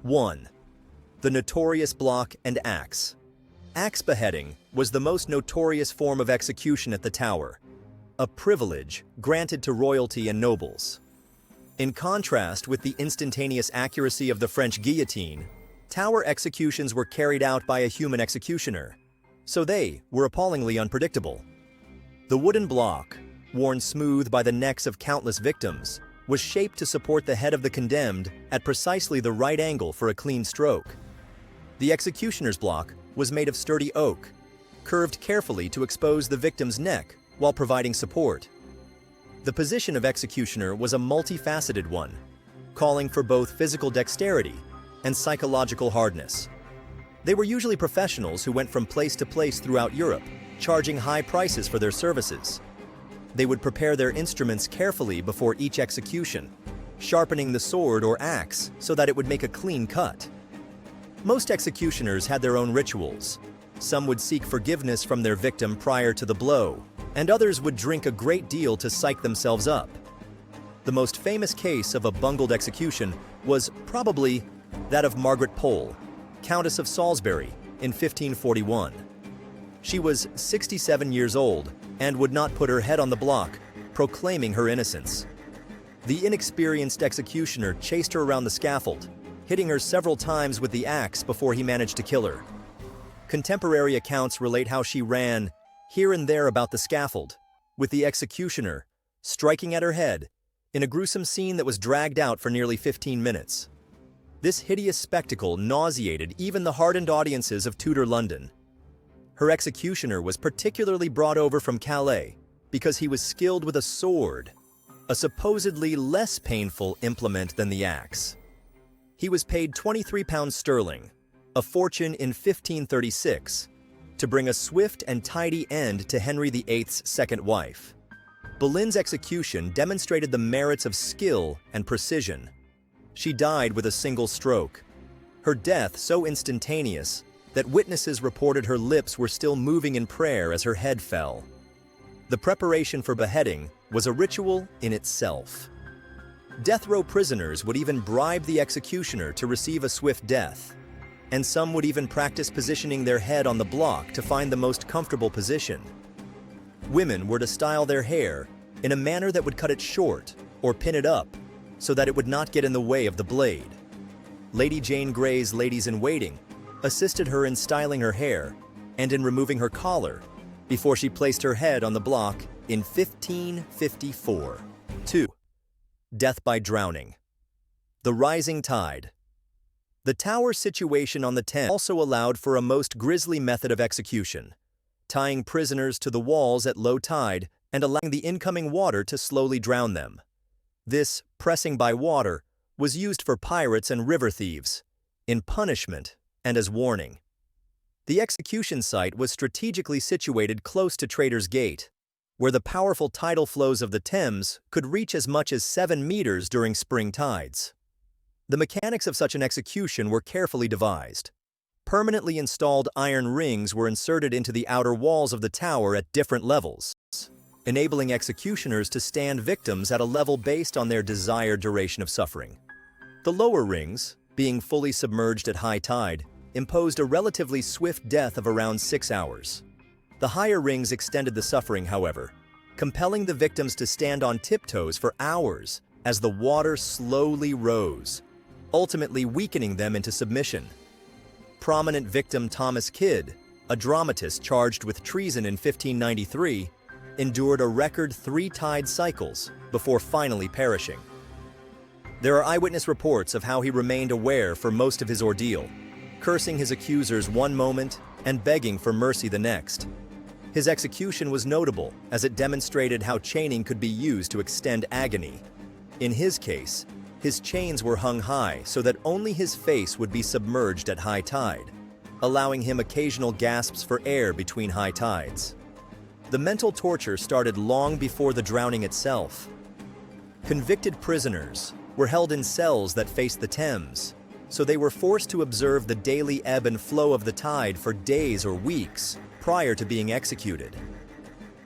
1. The notorious block and axe. Axe beheading was the most notorious form of execution at the Tower, a privilege granted to royalty and nobles. In contrast with the instantaneous accuracy of the French guillotine, Tower executions were carried out by a human executioner, so they were appallingly unpredictable. The wooden block, worn smooth by the necks of countless victims, was shaped to support the head of the condemned at precisely the right angle for a clean stroke. The executioner's block was made of sturdy oak, curved carefully to expose the victim's neck while providing support. The position of executioner was a multifaceted one, calling for both physical dexterity and psychological hardness. They were usually professionals who went from place to place throughout Europe, charging high prices for their services. They would prepare their instruments carefully before each execution, sharpening the sword or axe so that it would make a clean cut. Most executioners had their own rituals. Some would seek forgiveness from their victim prior to the blow, and others would drink a great deal to psych themselves up. The most famous case of a bungled execution was probably that of Margaret Pole, Countess of Salisbury, in 1541. She was 67 years old and would not put her head on the block, proclaiming her innocence. The inexperienced executioner chased her around the scaffold, hitting her several times with the axe before he managed to kill her. Contemporary accounts relate how she ran here and there about the scaffold, with the executioner striking at her head in a gruesome scene that was dragged out for nearly 15 minutes. This hideous spectacle nauseated even the hardened audiences of Tudor London. Her executioner was particularly brought over from Calais because he was skilled with a sword, a supposedly less painful implement than the axe. He was paid £23 sterling, a fortune in 1536, to bring a swift and tidy end to Henry VIII's second wife. Boleyn's execution demonstrated the merits of skill and precision. She died with a single stroke, her death so instantaneous that witnesses reported her lips were still moving in prayer as her head fell. The preparation for beheading was a ritual in itself. Death row prisoners would even bribe the executioner to receive a swift death, and some would even practice positioning their head on the block to find the most comfortable position. Women were to style their hair in a manner that would cut it short or pin it up so that it would not get in the way of the blade. Lady Jane Grey's ladies-in-waiting assisted her in styling her hair and in removing her collar before she placed her head on the block in 1554. 2. Death by drowning. The rising tide. The Tower situation on the Thames also allowed for a most grisly method of execution, tying prisoners to the walls at low tide and allowing the incoming water to slowly drown them. This pressing by water was used for pirates and river thieves, in punishment and as warning. The execution site was strategically situated close to Traitor's Gate, where the powerful tidal flows of the Thames could reach as much as 7 meters during spring tides. The mechanics of such an execution were carefully devised. Permanently installed iron rings were inserted into the outer walls of the tower at different levels, enabling executioners to stand victims at a level based on their desired duration of suffering. The lower rings, being fully submerged at high tide, imposed a relatively swift death of around 6 hours. The higher rings extended the suffering, however, compelling the victims to stand on tiptoes for hours as the water slowly rose, ultimately weakening them into submission. Prominent victim Thomas Kidd, a dramatist charged with treason in 1593, endured a record 3 tide cycles before finally perishing. There are eyewitness reports of how he remained aware for most of his ordeal, cursing his accusers one moment and begging for mercy the next. His execution was notable as it demonstrated how chaining could be used to extend agony. In his case, his chains were hung high so that only his face would be submerged at high tide, allowing him occasional gasps for air between high tides. The mental torture started long before the drowning itself. Convicted prisoners were held in cells that faced the Thames, so they were forced to observe the daily ebb and flow of the tide for days or weeks prior to being executed.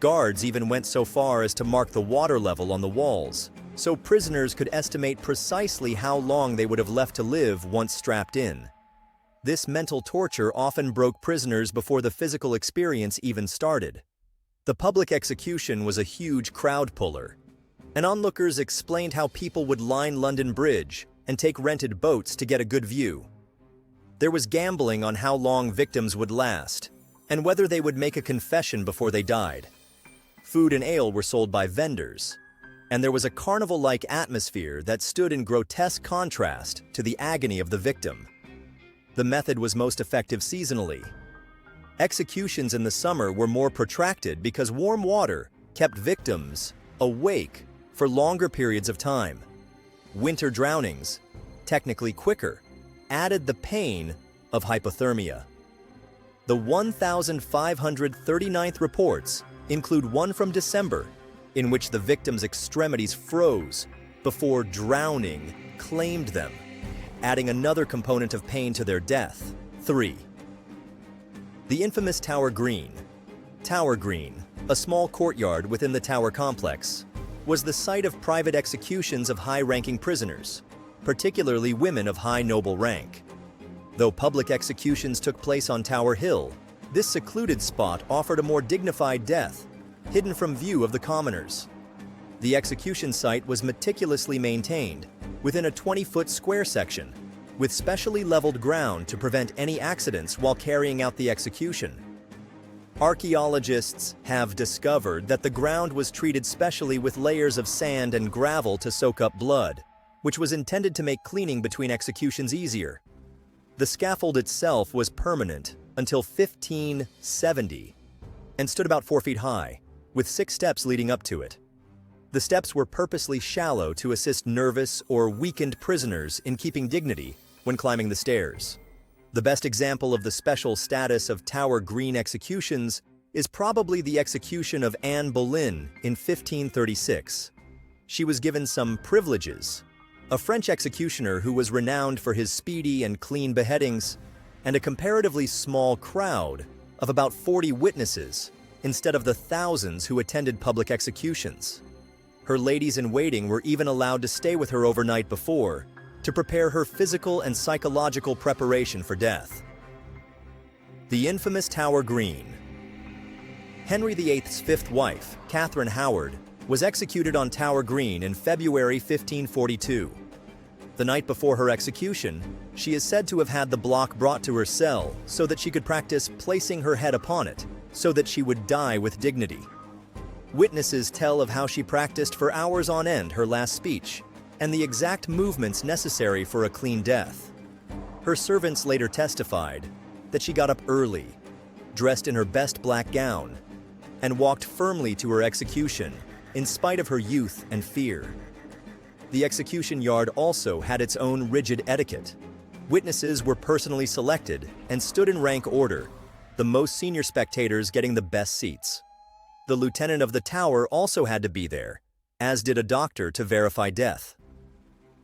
Guards even went so far as to mark the water level on the walls, so prisoners could estimate precisely how long they would have left to live once strapped in. This mental torture often broke prisoners before the physical experience even started. The public execution was a huge crowd puller, and onlookers explained how people would line London Bridge and take rented boats to get a good view. There was gambling on how long victims would last, and whether they would make a confession before they died. Food and ale were sold by vendors, and there was a carnival-like atmosphere that stood in grotesque contrast to the agony of the victim. The method was most effective seasonally. Executions in the summer were more protracted because warm water kept victims awake for longer periods of time. Winter drownings, technically quicker, added the pain of hypothermia. The 1,539th reports include one from December, in which the victim's extremities froze before drowning claimed them, adding another component of pain to their death. 3. The infamous Tower Green. Tower Green, a small courtyard within the Tower complex, was the site of private executions of high-ranking prisoners, particularly women of high noble rank. Though public executions took place on Tower Hill, this secluded spot offered a more dignified death, hidden from view of the commoners. The execution site was meticulously maintained within a 20-foot square section, with specially leveled ground to prevent any accidents while carrying out the execution. Archaeologists have discovered that the ground was treated specially with layers of sand and gravel to soak up blood, which was intended to make cleaning between executions easier. The scaffold itself was permanent until 1570 and stood about 4 feet high, with 6 steps leading up to it. The steps were purposely shallow to assist nervous or weakened prisoners in keeping dignity when climbing the stairs. The best example of the special status of Tower Green executions is probably the execution of Anne Boleyn in 1536. She was given some privileges. A French executioner who was renowned for his speedy and clean beheadings, and a comparatively small crowd of about 40 witnesses instead of the thousands who attended public executions. Her ladies-in-waiting were even allowed to stay with her overnight before, to prepare her physical and psychological preparation for death. The infamous Tower Green. Henry VIII's fifth wife, Catherine Howard, was executed on Tower Green in February 1542. The night before her execution, she is said to have had the block brought to her cell so that she could practice placing her head upon it, so that she would die with dignity. Witnesses tell of how she practiced for hours on end her last speech, and the exact movements necessary for a clean death. Her servants later testified that she got up early, dressed in her best black gown, and walked firmly to her execution, in spite of her youth and fear. The execution yard also had its own rigid etiquette. Witnesses were personally selected and stood in rank order, the most senior spectators getting the best seats. The lieutenant of the tower also had to be there, as did a doctor to verify death.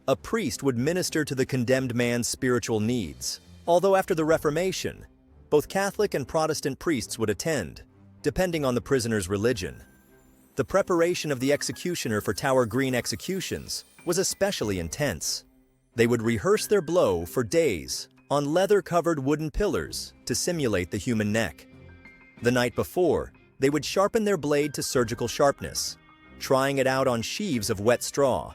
A priest would minister to the condemned man's spiritual needs, although after the Reformation, both Catholic and Protestant priests would attend, depending on the prisoner's religion. The preparation of the executioner for Tower Green executions was especially intense. They would rehearse their blow for days on leather-covered wooden pillars to simulate the human neck. The night before, they would sharpen their blade to surgical sharpness, trying it out on sheaves of wet straw.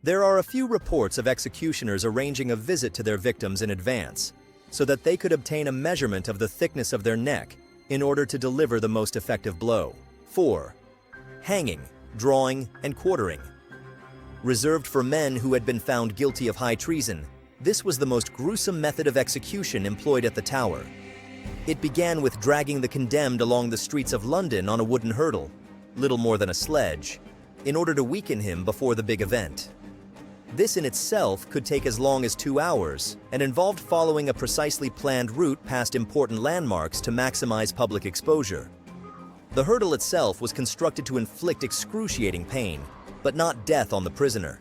There are a few reports of executioners arranging a visit to their victims in advance, so that they could obtain a measurement of the thickness of their neck in order to deliver the most effective blow. 4. Hanging, drawing, and quartering. Reserved for men who had been found guilty of high treason, this was the most gruesome method of execution employed at the Tower. It began with dragging the condemned along the streets of London on a wooden hurdle, little more than a sledge, in order to weaken him before the big event. This in itself could take as long as 2 hours and involved following a precisely planned route past important landmarks to maximize public exposure. The hurdle itself was constructed to inflict excruciating pain, but not death on the prisoner.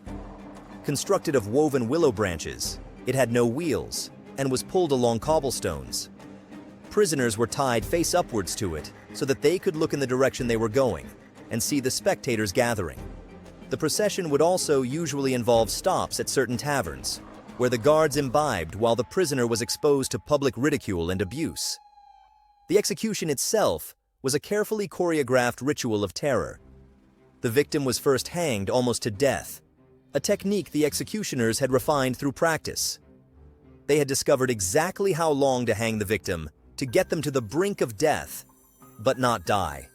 Constructed of woven willow branches, it had no wheels and was pulled along cobblestones. Prisoners were tied face upwards to it so that they could look in the direction they were going and see the spectators gathering. The procession would also usually involve stops at certain taverns, where the guards imbibed while the prisoner was exposed to public ridicule and abuse. The execution itself was a carefully choreographed ritual of terror. The victim was first hanged almost to death, a technique the executioners had refined through practice. They had discovered exactly how long to hang the victim to get them to the brink of death, but not die.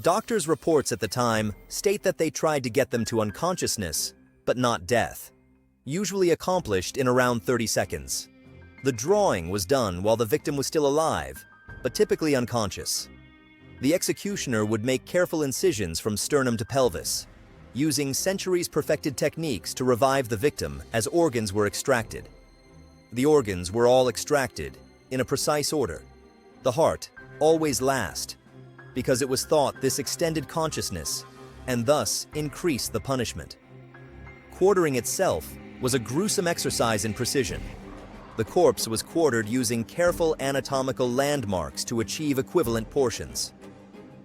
Doctors' reports at the time state that they tried to get them to unconsciousness, but not death, usually accomplished in around 30 seconds. The drawing was done while the victim was still alive, but typically unconscious. The executioner would make careful incisions from sternum to pelvis, using centuries-perfected techniques to revive the victim as organs were extracted. The organs were all extracted in a precise order. The heart always last, because it was thought this extended consciousness and thus increased the punishment. Quartering itself was a gruesome exercise in precision. The corpse was quartered using careful anatomical landmarks to achieve equivalent portions.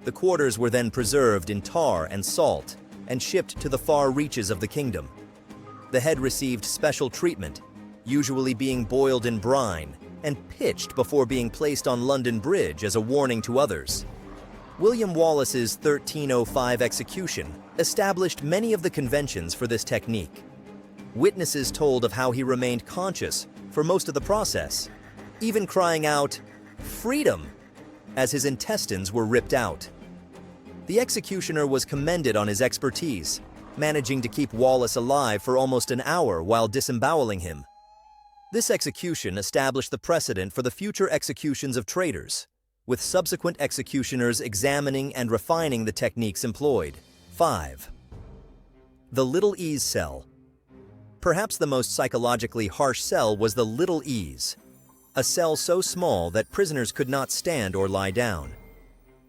The quarters were then preserved in tar and salt and shipped to the far reaches of the kingdom. The head received special treatment, usually being boiled in brine and pitched before being placed on London Bridge as a warning to others. William Wallace's 1305 execution established many of the conventions for this technique. Witnesses told of how he remained conscious for most of the process, even crying out, "Freedom!" as his intestines were ripped out. The executioner was commended on his expertise, managing to keep Wallace alive for almost an hour while disemboweling him. This execution established the precedent for the future executions of traitors, with subsequent executioners examining and refining the techniques employed. 5. The Little Ease Cell. Perhaps the most psychologically harsh cell was the Little Ease, a cell so small that prisoners could not stand or lie down.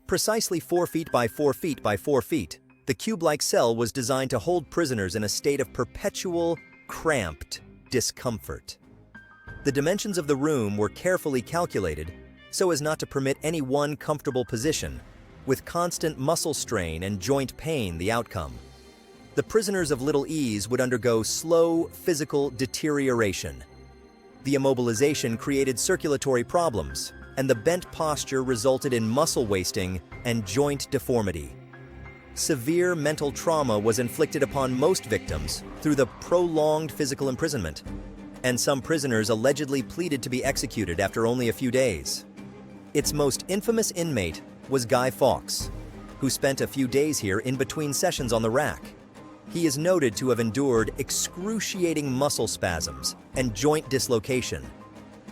Precisely 4 feet by 4 feet by 4 feet, the cube-like cell was designed to hold prisoners in a state of perpetual, cramped discomfort. The dimensions of the room were carefully calculated so as not to permit any one comfortable position, with constant muscle strain and joint pain the outcome. The prisoners of Little Ease would undergo slow physical deterioration. The immobilization created circulatory problems, and the bent posture resulted in muscle wasting and joint deformity. Severe mental trauma was inflicted upon most victims through the prolonged physical imprisonment, and some prisoners allegedly pleaded to be executed after only a few days. Its most infamous inmate was Guy Fawkes, who spent a few days here in between sessions on the rack. He is noted to have endured excruciating muscle spasms and joint dislocation,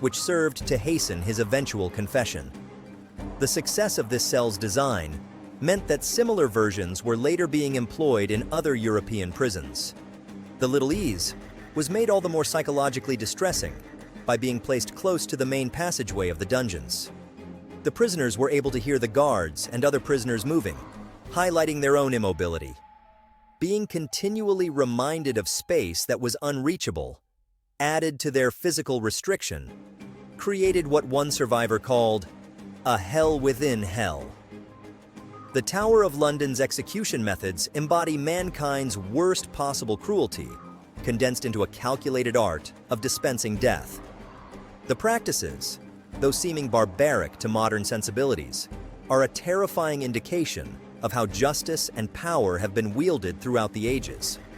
which served to hasten his eventual confession. The success of this cell's design meant that similar versions were later being employed in other European prisons. The Little Ease was made all the more psychologically distressing by being placed close to the main passageway of the dungeons. The prisoners were able to hear the guards and other prisoners moving, highlighting their own immobility. Being continually reminded of space that was unreachable, added to their physical restriction, created what one survivor called a hell within hell. The Tower of London's execution methods embody mankind's worst possible cruelty, condensed into a calculated art of dispensing death. The practices, though seeming barbaric to modern sensibilities, are a terrifying indication of how justice and power have been wielded throughout the ages.